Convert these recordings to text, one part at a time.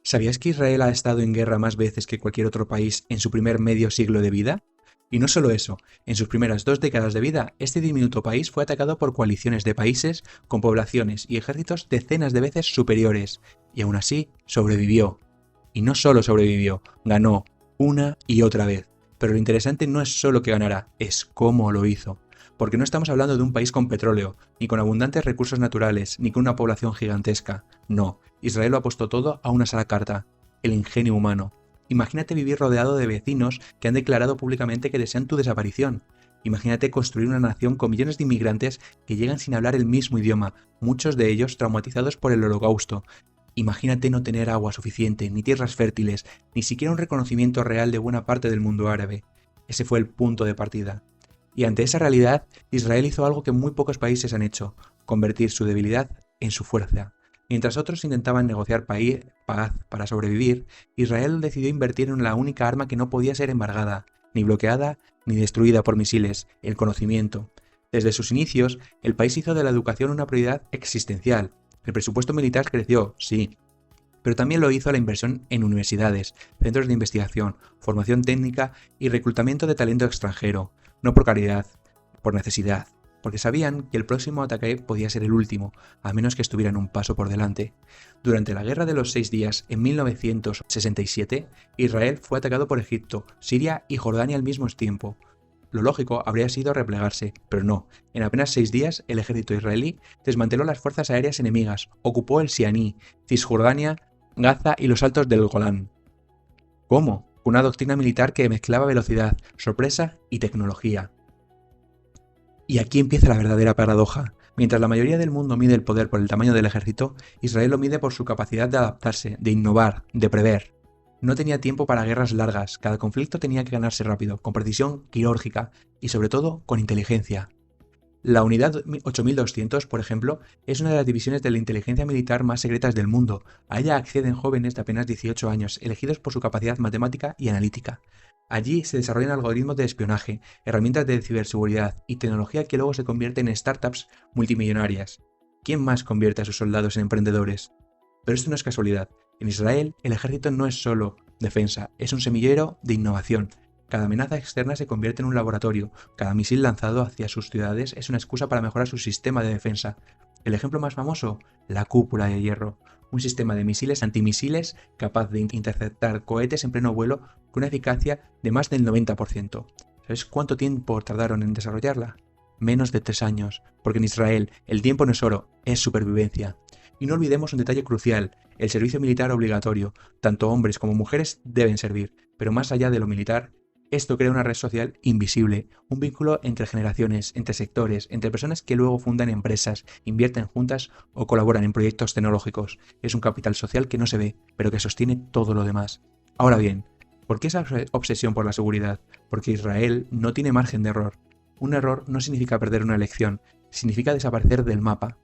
¿Sabías que Israel ha estado en guerra más veces que cualquier otro país en su primer medio siglo de vida? Y no solo eso, en sus primeras 2 décadas de vida, este diminuto país fue atacado por coaliciones de países con poblaciones y ejércitos decenas de veces superiores, y aún así sobrevivió. Y no solo sobrevivió, ganó una y otra vez. Pero lo interesante no es solo que ganara, es cómo lo hizo. Porque no estamos hablando de un país con petróleo, ni con abundantes recursos naturales, ni con una población gigantesca. No, Israel lo apostó todo a una sola carta, el ingenio humano. Imagínate vivir rodeado de vecinos que han declarado públicamente que desean tu desaparición. Imagínate construir una nación con millones de inmigrantes que llegan sin hablar el mismo idioma, muchos de ellos traumatizados por el Holocausto. Imagínate no tener agua suficiente, ni tierras fértiles, ni siquiera un reconocimiento real de buena parte del mundo árabe. Ese fue el punto de partida. Y ante esa realidad, Israel hizo algo que muy pocos países han hecho, convertir su debilidad en su fuerza. Mientras otros intentaban negociar paz para sobrevivir, Israel decidió invertir en la única arma que no podía ser embargada, ni bloqueada, ni destruida por misiles, el conocimiento. Desde sus inicios, el país hizo de la educación una prioridad existencial. El presupuesto militar creció, sí, pero también lo hizo la inversión en universidades, centros de investigación, formación técnica y reclutamiento de talento extranjero, no por caridad, por necesidad, porque sabían que el próximo ataque podía ser el último, a menos que estuvieran un paso por delante. Durante la Guerra de los 6 días, en 1967, Israel fue atacado por Egipto, Siria y Jordania al mismo tiempo. Lo lógico habría sido replegarse, pero no. En apenas 6 días, el ejército israelí desmanteló las fuerzas aéreas enemigas, ocupó el Sinaí, Cisjordania, Gaza y los altos del Golán. ¿Cómo? Una doctrina militar que mezclaba velocidad, sorpresa y tecnología. Y aquí empieza la verdadera paradoja. Mientras la mayoría del mundo mide el poder por el tamaño del ejército, Israel lo mide por su capacidad de adaptarse, de innovar, de prever. No tenía tiempo para guerras largas, cada conflicto tenía que ganarse rápido, con precisión quirúrgica y sobre todo con inteligencia. La Unidad 8200, por ejemplo, es una de las divisiones de la inteligencia militar más secretas del mundo. A ella acceden jóvenes de apenas 18 años, elegidos por su capacidad matemática y analítica. Allí se desarrollan algoritmos de espionaje, herramientas de ciberseguridad y tecnología que luego se convierte en startups multimillonarias. ¿Quién más convierte a sus soldados en emprendedores? Pero esto no es casualidad. En Israel, el ejército no es solo defensa, es un semillero de innovación. Cada amenaza externa se convierte en un laboratorio, cada misil lanzado hacia sus ciudades es una excusa para mejorar su sistema de defensa. El ejemplo más famoso, la cúpula de hierro, un sistema de misiles antimisiles capaz de interceptar cohetes en pleno vuelo con una eficacia de más del 90%. ¿Sabes cuánto tiempo tardaron en desarrollarla? Menos de 3 años, porque en Israel el tiempo no es oro, es supervivencia. Y no olvidemos un detalle crucial, el servicio militar obligatorio. Tanto hombres como mujeres deben servir, pero más allá de lo militar, esto crea una red social invisible, un vínculo entre generaciones, entre sectores, entre personas que luego fundan empresas, invierten juntas o colaboran en proyectos tecnológicos. Es un capital social que no se ve, pero que sostiene todo lo demás. Ahora bien, ¿por qué esa obsesión por la seguridad? Porque Israel no tiene margen de error. Un error no significa perder una elección, significa desaparecer del mapa.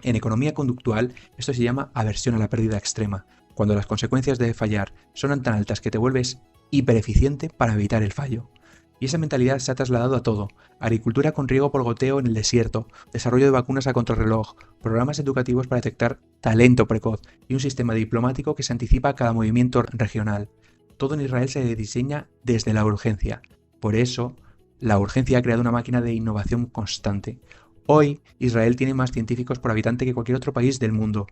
En economía conductual, esto se llama aversión a la pérdida extrema, cuando las consecuencias de fallar son tan altas que te vuelves hipereficiente para evitar el fallo. Y esa mentalidad se ha trasladado a todo: agricultura con riego por goteo en el desierto, desarrollo de vacunas a contrarreloj, programas educativos para detectar talento precoz y un sistema diplomático que se anticipa a cada movimiento regional. Todo en Israel se diseña desde la urgencia. Por eso, la urgencia ha creado una máquina de innovación constante. Hoy, Israel tiene más científicos por habitante que cualquier otro país del mundo,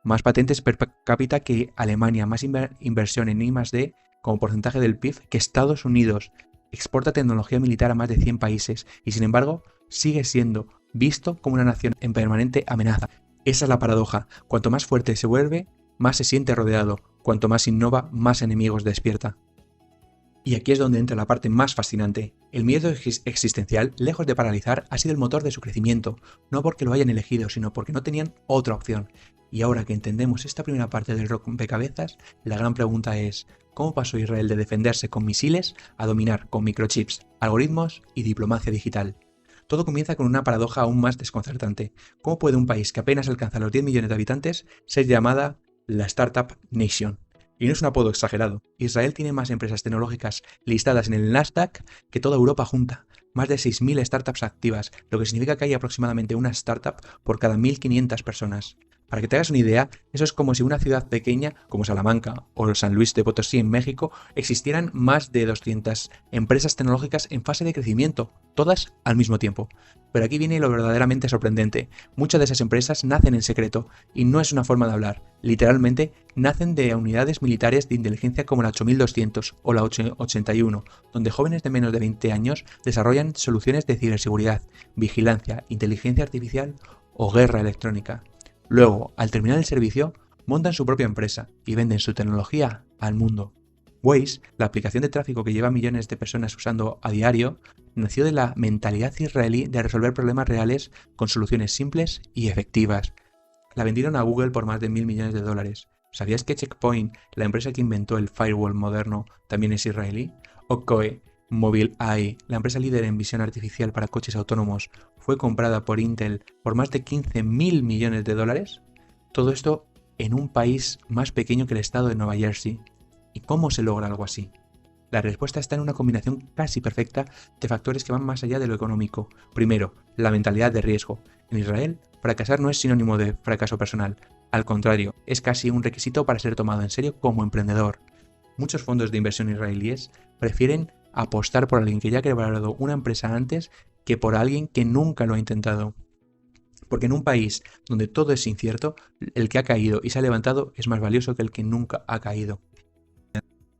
más patentes per cápita que Alemania, más inversión en I+D como porcentaje del PIB que Estados Unidos, exporta tecnología militar a más de 100 países y sin embargo sigue siendo visto como una nación en permanente amenaza. Esa es la paradoja: cuanto más fuerte se vuelve, más se siente rodeado, cuanto más innova, más enemigos despierta. Y aquí es donde entra la parte más fascinante. El miedo existencial, lejos de paralizar, ha sido el motor de su crecimiento, no porque lo hayan elegido, sino porque no tenían otra opción. Y ahora que entendemos esta primera parte del rompecabezas, la gran pregunta es: ¿cómo pasó Israel de defenderse con misiles a dominar con microchips, algoritmos y diplomacia digital? Todo comienza con una paradoja aún más desconcertante. ¿Cómo puede un país que apenas alcanza los 10 millones de habitantes ser llamada la Startup Nation? Y no es un apodo exagerado. Israel tiene más empresas tecnológicas listadas en el Nasdaq que toda Europa junta. Más de 6.000 startups activas, lo que significa que hay aproximadamente una startup por cada 1.500 personas. Para que te hagas una idea, eso es como si una ciudad pequeña como Salamanca o San Luis de Potosí en México existieran más de 200 empresas tecnológicas en fase de crecimiento, todas al mismo tiempo. Pero aquí viene lo verdaderamente sorprendente. Muchas de esas empresas nacen en secreto y no es una forma de hablar. Literalmente nacen de unidades militares de inteligencia como la 8200 o la 81, donde jóvenes de menos de 20 años desarrollan soluciones de ciberseguridad, vigilancia, inteligencia artificial o guerra electrónica. Luego, al terminar el servicio, montan su propia empresa y venden su tecnología al mundo. Waze, la aplicación de tráfico que lleva millones de personas usando a diario, nació de la mentalidad israelí de resolver problemas reales con soluciones simples y efectivas. La vendieron a Google por más de $1.000 millones. ¿Sabías que Checkpoint, la empresa que inventó el firewall moderno, también es israelí? O Koe Mobileye, la empresa líder en visión artificial para coches autónomos, fue comprada por Intel por más de $15.000 millones. Todo esto en un país más pequeño que el estado de Nueva Jersey. ¿Y cómo se logra algo así? La respuesta está en una combinación casi perfecta de factores que van más allá de lo económico. Primero, la mentalidad de riesgo. En Israel, fracasar no es sinónimo de fracaso personal. Al contrario, es casi un requisito para ser tomado en serio como emprendedor. Muchos fondos de inversión israelíes prefieren apostar por alguien que ya ha quebrado una empresa antes que por alguien que nunca lo ha intentado. Porque en un país donde todo es incierto, el que ha caído y se ha levantado es más valioso que el que nunca ha caído.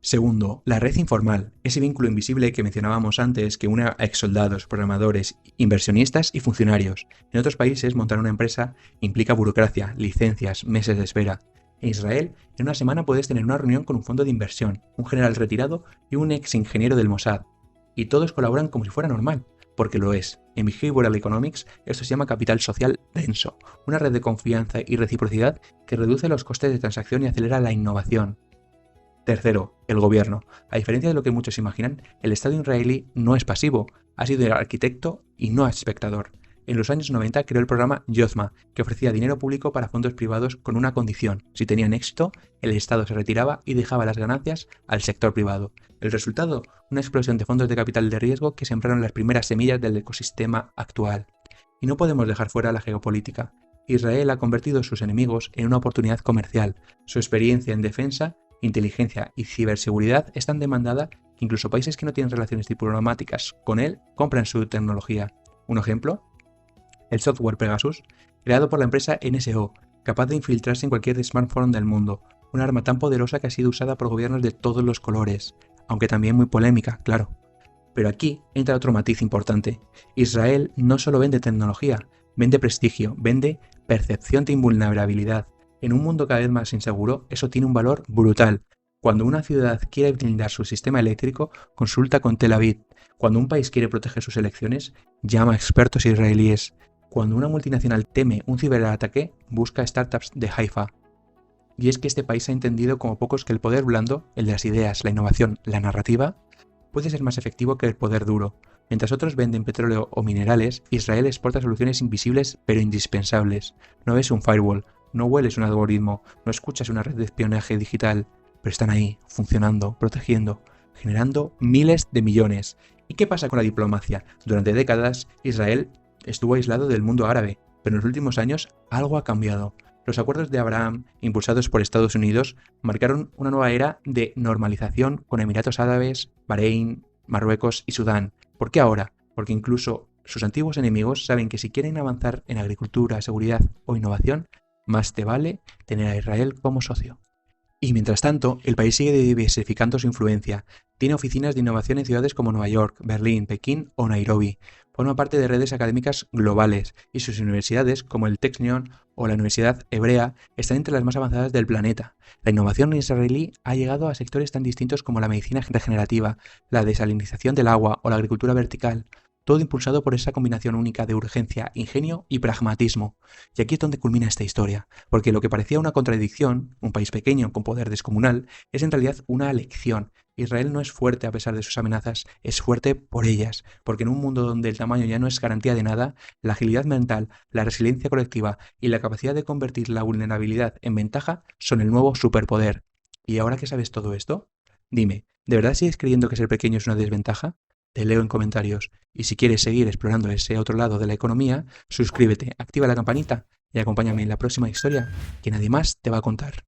Segundo, la red informal, ese vínculo invisible que mencionábamos antes que une a exsoldados, programadores, inversionistas y funcionarios. En otros países montar una empresa implica burocracia, licencias, meses de espera. En Israel, en una semana puedes tener una reunión con un fondo de inversión, un general retirado y un ex ingeniero del Mossad. Y todos colaboran como si fuera normal, porque lo es. En Behavioral Economics esto se llama capital social denso, una red de confianza y reciprocidad que reduce los costes de transacción y acelera la innovación. Tercero, el gobierno. A diferencia de lo que muchos imaginan, el Estado israelí no es pasivo, ha sido el arquitecto y no espectador. En los años 90 creó el programa Yozma, que ofrecía dinero público para fondos privados con una condición. Si tenían éxito, el Estado se retiraba y dejaba las ganancias al sector privado. El resultado, una explosión de fondos de capital de riesgo que sembraron las primeras semillas del ecosistema actual. Y no podemos dejar fuera la geopolítica. Israel ha convertido a sus enemigos en una oportunidad comercial. Su experiencia en defensa, inteligencia y ciberseguridad es tan demandada que incluso países que no tienen relaciones diplomáticas con él compran su tecnología. Un ejemplo, el software Pegasus, creado por la empresa NSO, capaz de infiltrarse en cualquier smartphone del mundo, un arma tan poderosa que ha sido usada por gobiernos de todos los colores, aunque también muy polémica, claro. Pero aquí entra otro matiz importante. Israel no solo vende tecnología, vende prestigio, vende percepción de invulnerabilidad. En un mundo cada vez más inseguro, eso tiene un valor brutal. Cuando una ciudad quiere blindar su sistema eléctrico, consulta con Tel Aviv. Cuando un país quiere proteger sus elecciones, llama a expertos israelíes. Cuando una multinacional teme un ciberataque, busca startups de Haifa. Y es que este país ha entendido como pocos que el poder blando, el de las ideas, la innovación, la narrativa, puede ser más efectivo que el poder duro. Mientras otros venden petróleo o minerales, Israel exporta soluciones invisibles pero indispensables. No ves un firewall, no hueles un algoritmo, no escuchas una red de espionaje digital, pero están ahí, funcionando, protegiendo, generando miles de millones. ¿Y qué pasa con la diplomacia? Durante décadas, Israel estuvo aislado del mundo árabe, pero en los últimos años algo ha cambiado. Los acuerdos de Abraham, impulsados por Estados Unidos, marcaron una nueva era de normalización con Emiratos Árabes, Bahrein, Marruecos y Sudán. ¿Por qué ahora? Porque incluso sus antiguos enemigos saben que si quieren avanzar en agricultura, seguridad o innovación, más te vale tener a Israel como socio. Y mientras tanto, el país sigue diversificando su influencia. Tiene oficinas de innovación en ciudades como Nueva York, Berlín, Pekín o Nairobi. Forma parte de redes académicas globales y sus universidades, como el Technion o la Universidad Hebrea, están entre las más avanzadas del planeta. La innovación israelí ha llegado a sectores tan distintos como la medicina regenerativa, la desalinización del agua o la agricultura vertical. Todo impulsado por esa combinación única de urgencia, ingenio y pragmatismo. Y aquí es donde culmina esta historia, porque lo que parecía una contradicción, un país pequeño con poder descomunal, es en realidad una lección. Israel no es fuerte a pesar de sus amenazas, es fuerte por ellas, porque en un mundo donde el tamaño ya no es garantía de nada, la agilidad mental, la resiliencia colectiva y la capacidad de convertir la vulnerabilidad en ventaja son el nuevo superpoder. ¿Y ahora que sabes todo esto? Dime, ¿de verdad sigues creyendo que ser pequeño es una desventaja? te leo en comentarios. Y si quieres seguir explorando ese otro lado de la economía, suscríbete, activa la campanita y acompáñame en la próxima historia que nadie más te va a contar.